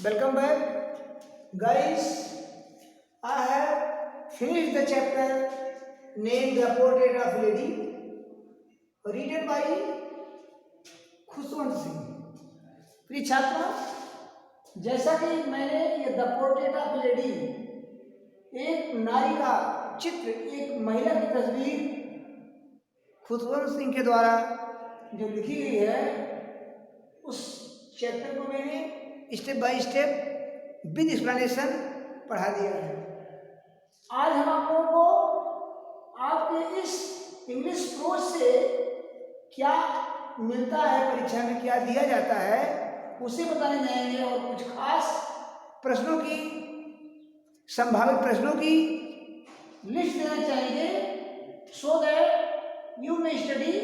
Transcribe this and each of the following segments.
Welcome back, guys. I have finished the chapter named The Portrait of Lady, written by Khushwant Singh. प्रिय छात्रों, जैसा कि मैंने ये द पोर्ट्रेट ऑफ लेडी, एक नारी का चित्र, एक महिला की तस्वीर खुशवंत सिंह के द्वारा जो लिखी गई है, उस चैप्टर को मैंने step by step with explanation पढ़ा दिया है। आज हम आप लोगों को आपके इस इंग्लिश प्रोज से क्या मिलता है, परीक्षा में क्या दिया जाता है, उसे बताने जाएंगे और कुछ खास प्रश्नों की, संभावित प्रश्नों की लिस्ट देना चाहेंगे, so that you may study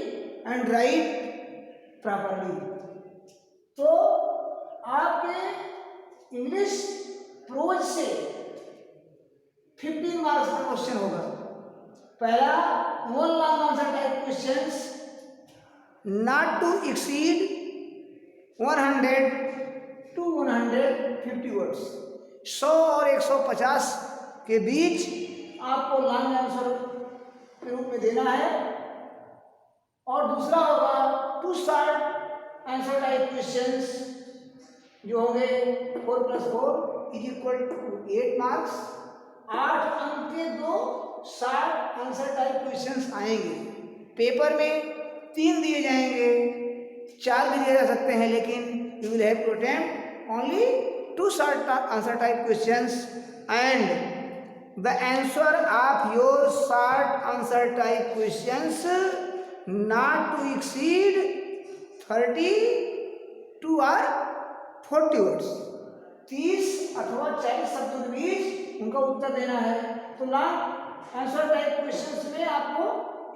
and right properly. तो आपके इंग्लिश प्रोज से 15 मार्क्स का क्वेश्चन होगा। पहला, one long answer type questions, not to exceed 100 to 150 words. 100 और 150 के बीच आपको लॉन्ग आंसर के रूप में देना है। और दूसरा होगा two short answer type questions, जो होंगे 4 + 4 = 8 मार्क्स। 8 अंक के 2 शॉर्ट आंसर टाइप क्वेश्चंस आएंगे। पेपर में 3 दिए जाएंगे, 4 भी दिए जा सकते हैं, लेकिन you will have to attempt only 2 short answer type questions and the answer of your short answer type questions not to exceed 30 to 40 words. 30 अथवा 40 शब्दों के बीच उनका उत्तर देना है। तो लॉन्ग आंसर टाइप क्वेश्चंस में आपको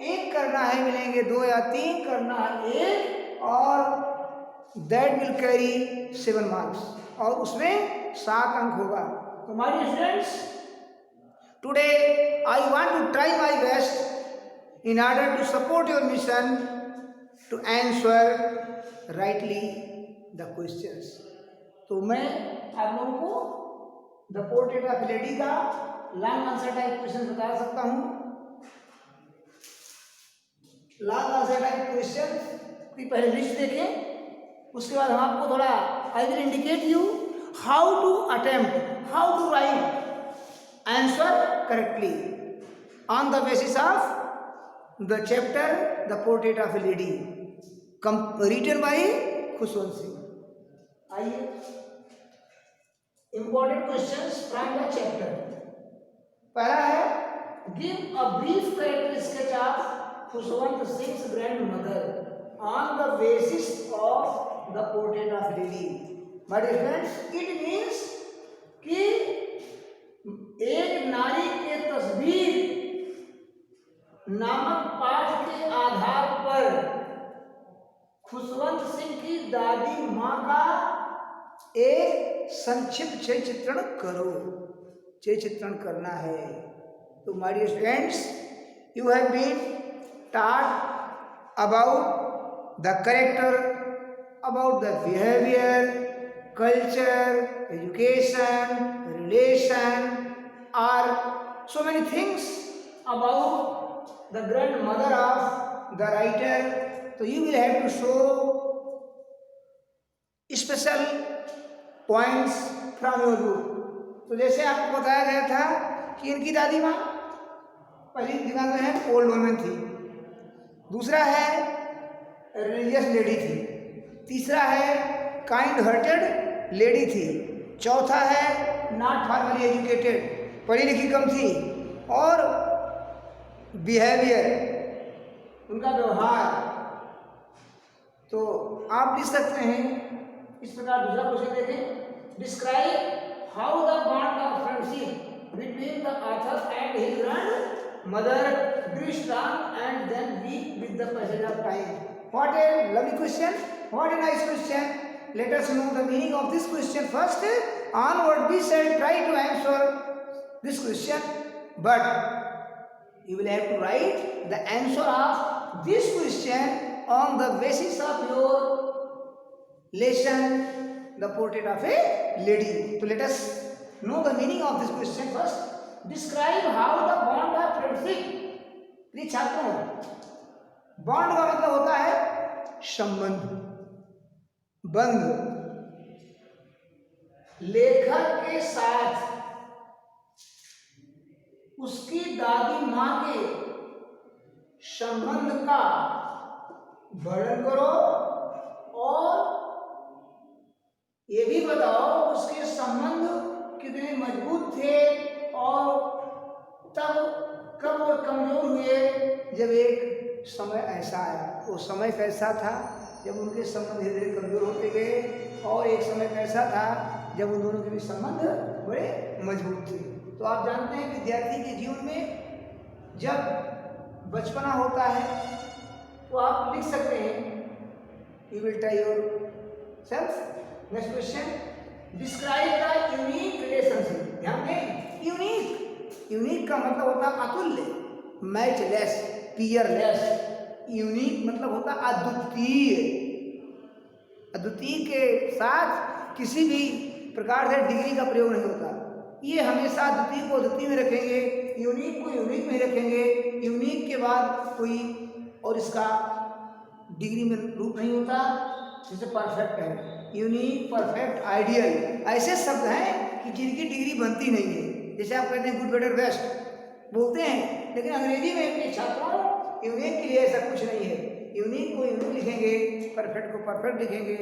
1 करना है, मिलेंगे 2 या 3, करना है 1, और दैट विल कैरी 7 मार्क्स, और उसमें 7 अंक होगा। तो my dear students, today I want to try my best in order to support your mission to answer rightly the questions. तो मैं आप लोगों को द पोर्ट्रेट ऑफ लेडी का लॉन्ग आंसर टाइप क्वेश्चन बता सकता हूँ। लॉन्ग आंसर टाइप क्वेश्चन की पहले लिस्ट देखें, उसके बाद हम आपको थोड़ा I will indicate you how to attempt, how to write answer correctly on the basis of the chapter The Portrait of a Lady, written by Khushwant Singh. आइए, important questions from the chapter। पहला है, give a brief character sketch of Khushwant सिंह's grandmother on the basis of The Portrait of a Lady। My dear friends, it means कि एक नारी के तस्वीर नामक पाठ के आधार पर खुशवंत सिंह की दादी माँ का एक संक्षिप्त छह चित्रण करो। छह चित्रण करना है। तो my dear students, you have been taught about the character, about the behaviour, culture, education, relation, और so many things about the grandmother of the writer. So you will have to show special points from your book. तो जैसे आपको बताया गया था कि इनकी दादी माँ पहली दिमाग में है ओल्ड वुमेन थी, दूसरा है रिलीजियस लेडी थी, तीसरा है काइंड हार्टेड लेडी थी, चौथा है नॉट फॉर्मली एजुकेटेड, पढ़ी लिखी कम थी, और बिहेवियर, उनका व्यवहार। तो आप लिख सकते हैं इस प्रकार। दूसरा क्वेश्चन देखें, describe how the bond of friendship between the author and his grandmother grew strong and then weak with the passage of time। What a lovely question, what a nice question। Let us know the meaning of this question first, onward we shall try to answer this question, but you will have to write the answer of this question on the basis of your lesson the portrait of a lady. So let us know the meaning of this question first. Describe how the bond of friendship. प्रिय छात्रों, bond का मतलब होता है संबंध, बंध। लेखक के साथ उसकी दादी माँ के संबंध का वर्णन करो और ये भी बताओ उसके संबंध कितने मजबूत थे और तब कब वो कमजोर हुए, जब एक समय ऐसा आया। वो समय कैसा था जब उनके संबंध धीरे धीरे कमजोर होते गए, और एक समय कैसा था जब उन दोनों के भी संबंध बड़े मजबूत थे। तो आप जानते हैं विद्यार्थी के जीवन में जब बचपना होता है तो आप लिख सकते हैं, you will try your self. Next question, describe the unique relationship. ध्यान दें, यूनिक, यूनिक का मतलब होता है अतुल्य, मैचलेस, पीयरलेस। यूनिक मतलब होता है अद्वितीय। अद्वितीय के साथ किसी भी प्रकार से डिग्री का प्रयोग नहीं होता। ये हमेशा अद्वितीय को अद्वितीय में रखेंगे, यूनिक को यूनिक में रखेंगे। यूनिक के बाद कोई और इसका डिग्री में रूप नहीं होता, जैसे परफेक्ट है। यूनिक, परफेक्ट, आइडियल ऐसे शब्द हैं कि जिनकी डिग्री बनती नहीं है। जैसे आप कहते हैं गुड, बेटर, बेस्ट बोलते हैं, लेकिन अंग्रेजी में अपने छात्रों यूनिक के लिए ऐसा कुछ नहीं है। यूनिक को यूनिक लिखेंगे, परफेक्ट को परफेक्ट लिखेंगे,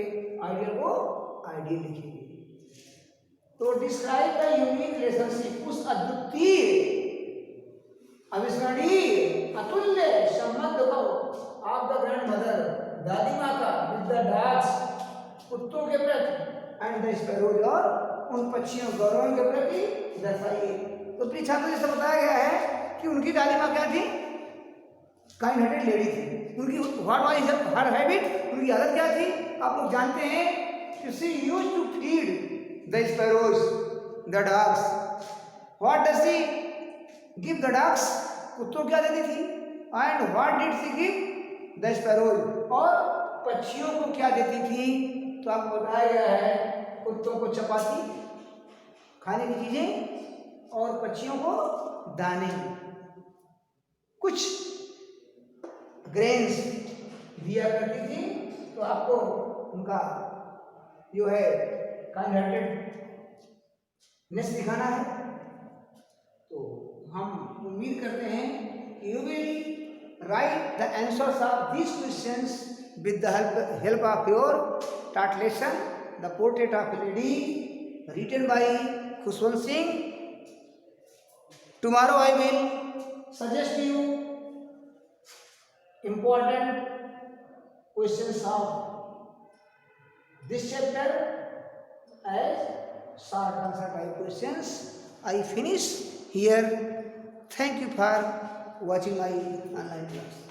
आइडियल को आइडियल लिखेंगे। तो डिस्क्राइब द यूनिक रिलेशनशिप, उस अद्वितीय, अविस्मरणीय, अतुल्य संबंध को ऑफ द ग्रैंड मदर, दादी माँ का, विद द डॉग्स, कुत्तों के प्रति, एंड द स्पैरोज, और उन पक्षियों गौरवों के प्रति दर्शाइए। तो प्रिय छात्रों, जैसे बताया गया है कि उनकी दादी माँ क्या थी, काइंड हार्टेड लेडी थी। उनकी व्हाट वाज हर हैबिट, उनकी आदत क्या थी, आप लोग जानते हैं कि she used to feed the sparrows, the dogs. What does she give the dogs, कुत्तों क्या देती थी, and what did she give the sparrows, और पक्षियों को क्या देती थी। तो आपको बताया गया है, कुत्तों को चपाती, खाने की चीजें, और पक्षियों को दाने, कुछ ग्रेन्स दिया करती थी। तो आपको उनका जो है काइंड हार्टेडनेस दिखाना है। तो हम उम्मीद करते हैं कि you will write the answers of these questions with the help of your translation, the portrait of a lady written by Khushwant Singh. Tomorrow I will suggest you important questions of this chapter as short answer type questions. I finish here. Thank you for watching my online class.